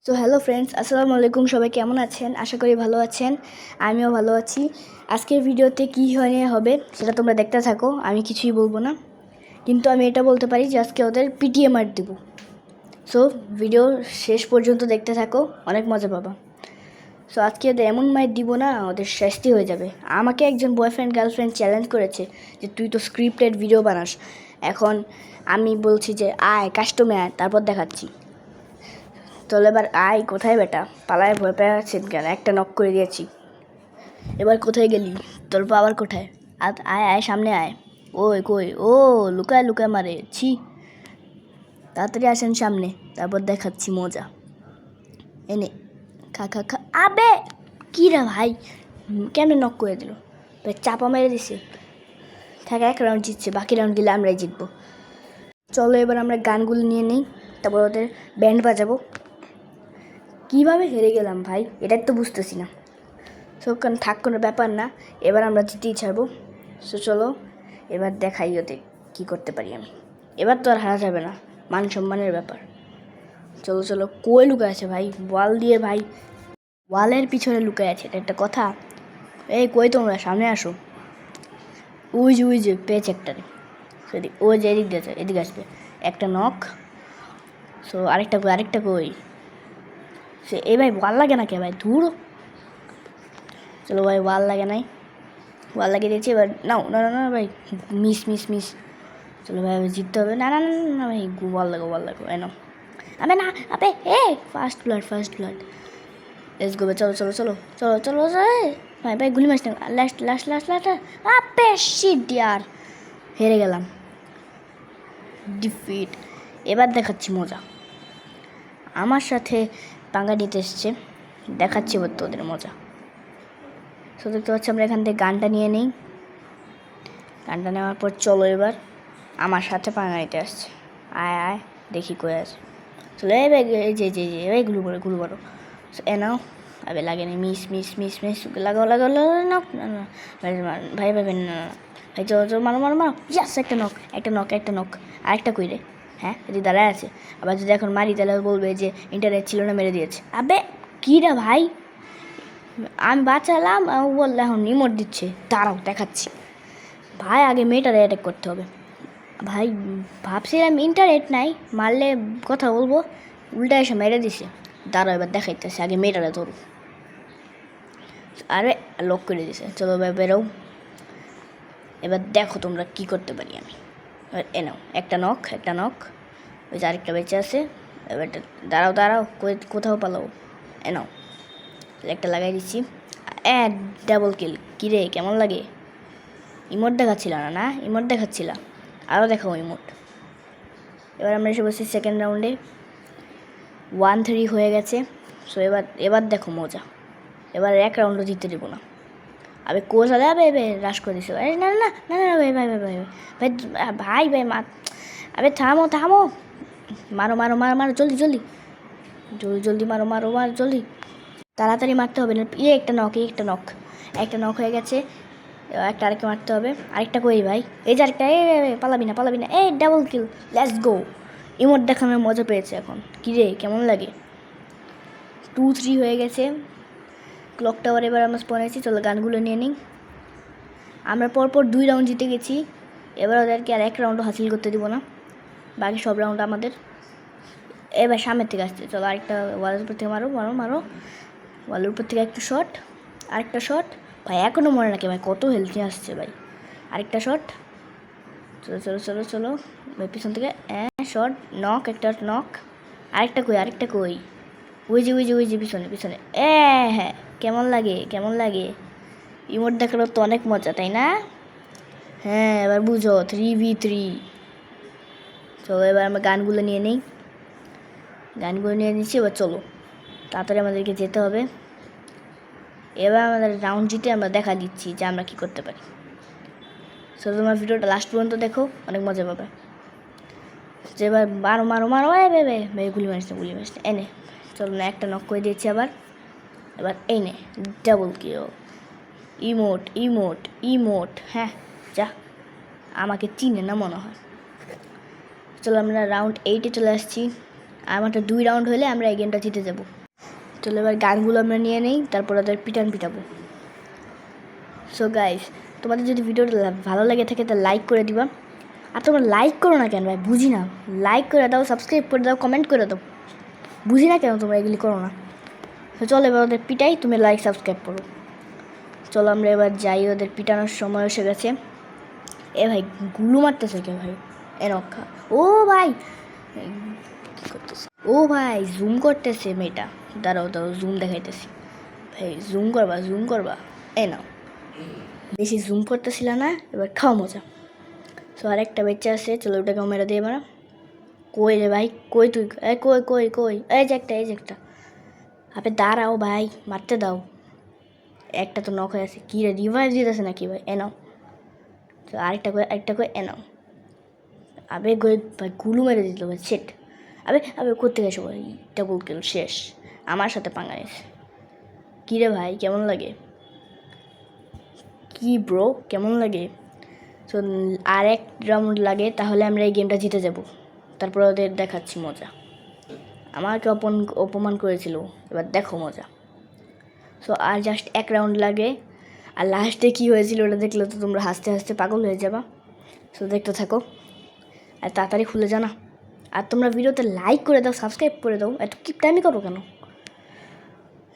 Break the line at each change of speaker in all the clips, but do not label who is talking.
তো hello friends, আসসালামু আলাইকুম। সবাই কেমন আছেন? আশা করি ভালো আছেন। আমিও ভালো আছি। আজকের ভিডিওতে কী নিয়ে হবে সেটা তোমরা দেখতে থাকো। আমি কিছুই বলবো না, কিন্তু আমি এটা বলতে পারি যে আজকে ওদের পিটিএ মার দেবো। সো ভিডিও শেষ পর্যন্ত দেখতে থাকো, অনেক মজা পাবা। সো আজকে ওদের এমন মার দিব না, ওদের শাস্তি হয়ে যাবে। আমাকে একজন বয়ফ্রেন্ড গার্লফ্রেন্ড চ্যালেঞ্জ করেছে যে তুই তো স্ক্রিপ্টেড ভিডিও বানাস। এখন আমি বলছি যে আয় কাস্টমে আয়, তারপর দেখাচ্ছি। চলো এবার আয়। কোথায় বেটা? পালায় ভয় পেয়ে আছেন কেন? একটা নক করে দিয়েছি। এবার কোথায় গেলি? তোর পাওয়ার কোথায়? আয় আয়, সামনে আয়। ওই কই? ও লুকায় লুকায় মারে, ছি। তাড়াতাড়ি আসেন সামনে, তারপর দেখাচ্ছি মজা। এনে খা খা খা। আবে কী রে ভাই, কেমনে নক করে দিল? চাপা মেরে দিছে। থাকে এক রাউন্ড জিতছে, বাকি রাউন্ড দিলে আমরাই জিতবো। চলো এবার আমরা গানগুলো নিয়ে নিই, তারপর ওদের ব্যান্ড বাজাবো। কীভাবে হেরে গেলাম ভাই, এটাই তো বুঝতেছি না। সো থাক, কোনো ব্যাপার না, এবার আমরা জিতেই ছাড়বো। সো চলো এবার দেখাই ওদের কী করতে পারি আমি। এবার তো আর হারা যাবে না, মান সম্মানের ব্যাপার। চলো চলো। কই লুকায় আছে ভাই? ওয়াল দিয়ে ভাই, ওয়ালের পিছনে লুকায় আছে, এটা একটা কথা? এই কই তোমরা, সামনে আসো। ওই যে পেয়েছে একটারে। সেদিক ওই যে এদিক দিয়েছে, এদিকে আসবে। একটা নখ। সো আরেকটা কই? সে এই ভাই ওয়াল লাগে না কে ভাই? ধুর। চলো ভাই, ওয়াল লাগে নাই, ওয়াল লাগিয়ে দিয়েছি। এবার নাও। না না না ভাই, মিস। চলো ভাই, জিততে হবে। না না না না ভাই, ওয়াল লাগো এনো। আবে না, আবে এ ফার্স্ট ব্লাড। Let's go. চলো ভাই গুলি মারছ না। লাস্ট। আপে শিট ইয়ার, হেরে গেলাম। ডিফিট। এবার দেখাচ্ছি মজা। আমার সাথে পাঙ্গা নিতে এসছে, দেখাচ্ছি এবার তোদের মজা। সো দেখতে পাচ্ছি, আমরা এখান থেকে গানটা নিয়ে নিই। গানটা নেওয়ার পর চলো এবার আমার সাথে পাঙ্গা নিতে আসছে। আয় দেখি কই আছে। চলো এই যে এই গুলো বড়ো এ নাও। আবে লাগে না, মিস লাগাও না ভাই না ভাই, চলো মারো ইয়াস। একটা নক। আরেকটা কই রে? হ্যাঁ, যদি দাঁড়ায় আছে। আবার যদি এখন মারি তাহলে বলবে যে ইন্টারনেট ছিল না, মেরে দিয়েছে। আবে কী রে ভাই, আমি বাঁচালাম, বললে এখন রিমোট দিচ্ছে। দাঁড়াও দেখাচ্ছি ভাই, আগে মেয়েটারে অ্যাটাক করতে হবে। ভাই ভাবছিলাম ইন্টারনেট নাই, মারলে কথা বলবো, উল্টা এসে মেরে দিছে। দাঁড়াও এবার দেখাইতেছে, আগে মেয়েটারে ধরো। আরে লক করে দিছে। চলো ভাই বেরো। এবার দেখো তোমরা কি করতে পারি আমি। এবার এ নাও, একটা নখ। ওই যে আরেকটা বেঁচে আছে। এবার দাঁড়াও কোথাও পালাও। এ নাও, একটা লাগাই দিচ্ছি। ডাবল কিল। কিরে কেমন লাগে? ইমোট দেখাচ্ছিল না? ইমোট দেখাচ্ছিল, আরও দেখাও ইমোট। এবার আমরা এসে বসছি সেকেন্ড রাউন্ডে। 1-3 হয়ে গেছে। সো এবার দেখো মজা। এবার এক রাউন্ডও জিততে দেবো না। আবে কোচ আলে আবে রাশ করে দিছে। আরে না ভাই মা। আবে থামো মারো জলদি মারো জলদি। তাড়াতাড়ি মারতে হবে না। একটা নক হয়ে গেছে। আরেকটা মারতে হবে। আরেকটা কই ভাই? এই যে আরেকটা। পালাবি না। এই double kill. Let's go. Emote দেখানোর মজা পেয়েছে এখন। কিরে কেমন লাগে? 2-3 হয়ে গেছে। ক্লক টাওয়ার এবার আমরা স্পন আছি। চলো গানগুলো নিয়ে নিই। আমরা পরপর 2 রাউন্ড জিতে গেছি। এবার ওদেরকে আর 1 রাউন্ডও হাসিল করতে দিব না, বাকি সব রাউন্ড আমাদের। এবার সামনের থেকে আসছে। চলো আরেকটা ওয়ালের উপর থেকে মারো। ওয়ালের উপর থেকে আরেকটা শট। ভাই এখনও মনে রাখে ভাই, কত হেলথে আসছে ভাই। আরেকটা শট। চলো ভাই, পিছন থেকে শট। নক। একটা নক। আরেকটা কই? ওই যে পিছনে। হ্যাঁ, কেমন লাগে? ইমোট দেখানোর তো অনেক মজা, তাই না? হ্যাঁ, এবার বুঝো। 3v3। চলো এবার আমরা গানগুলো নিয়ে নিচ্ছি। এবার চলো তাড়াতাড়ি আমাদেরকে যেতে হবে। এবার আমাদের রাউন্ড জিতে আমরা দেখা দিচ্ছি যে আমরা কী করতে পারি। সো তোমার ভিডিওটা লাস্ট পর্যন্ত দেখো, অনেক মজা পাবে। যে এবার মারো ভাই গুলি মারিস না। এনে চলো না, একটা নক করে দিয়েছি আবার। এবার এই নে ডাবল কিল। ইমোট। হ্যাঁ যা, আমাকে চিনে না মনে হয়। চলো আমরা রাউন্ড 8-এ চলে আসছি। আর মাত্র 2 রাউন্ড হলে আমরা এই গেমটা জিতে যাব। চলো এবার গানগুলো আমরা নিয়ে নেই, তারপর ওদের পিটাবো। সো গাইস, তোমাদের যদি ভিডিওটা ভালো লাগে থাকে তাহলে লাইক করে দিবা। আর তোমরা লাইক করো না কেন ভাই, বুঝি না। লাইক করে দাও, সাবস্ক্রাইব করে দাও, কমেন্ট করে দাও, বুঝি না কেন তোমরা এগুলি করো না। তো চলো এবার ওদের পিটাই, তুমি লাইক সাবস্ক্রাইব করো। চলো আমরা এবার যাই, ওদের পিটানোর সময় এসে গেছে। এ ভাই গুলু মারতেছে কে ভাই? এ রক্ষা। ও ভাই ও ভাই জুম করতেছে মেয়েটা, দাঁড়াও জুম দেখাইতেছি। ভাই জুম করবা। এ নাও, বেশি জুম করতেছিল না, এবার খাও মজা। সো আরেকটা বাচ্চা আছে, চলো ওটাকে মেরে দিয়ে মারা। কই রে ভাই, কই তুই? কই এই যে একটা আপনি দাঁড়াও ভাই, মারতে দাও। একটা তো নখ হয়ে আছে, কী রে রিভাইভ দিতেছে নাকি ভাই? এ নাও। তো আরেকটা করে এ নাও। আবে ভাই গুলু মেরে দিল ভাই, সেট। আবে করতে গেছো ভাই, ডাবল কিল শেষ। আমার সাথে পাঙ্গা নিয়েছে। কী রে ভাই কেমন লাগে? কি ব্রো কেমন লাগে? তো আর এক রাউন্ড লাগে, তাহলে আমরা এই গেমটা জিতে যাব। তারপর ওদের দেখাচ্ছি মজা। আমাকে অপমান করেছিল, এবার দেখো মজা। সো আর জাস্ট এক রাউন্ড লাগে। আর লাস্টে কী হয়েছিল ওটা দেখলে তো তোমরা হাসতে হাসতে পাগল হয়ে যাবা। সো দেখতে থাকো, আর তাড়াতাড়ি খুলে জানা। আর তোমরা ভিডিওতে লাইক করে দাও, সাবস্ক্রাইব করে দাও, এত কি টাইমই করো কেন?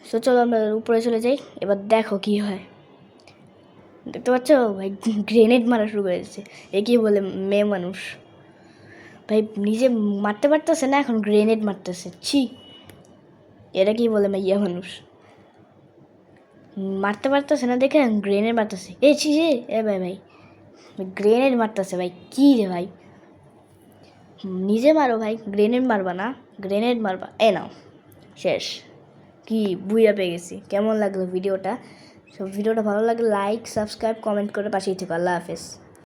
সো চলো আমরা উপরে চলে যাই, এবার দেখো কি হয়। দেখতে পাচ্ছ ভাই গ্রেনেড মারা শুরু করেছে। এ কি বলে মেয়ে মানুষ ভাই, নিজে মারতে পারতেছে না, এখন গ্রেনেড মারতেছে। ছি, এটা কি বলে মাইয়া মানুষ? মারতে পারতেছে না দেখে গ্রেনেড মারতেছে। এ ছি রে, এ ভাই গ্রেনেড মারতেছে ভাই, কী রে ভাই? নিজে মারো ভাই, গ্রেনেড মারবা না, গ্রেনেড মারবা। এ নাও, শেষ। কি বুইয়া পেয়ে গেছি। কেমন লাগলো ভিডিওটা? সব ভিডিওটা ভালো লাগলে লাইক সাবস্ক্রাইব কমেন্ট করে পাশেই থেকো। আল্লাহ হাফেজ।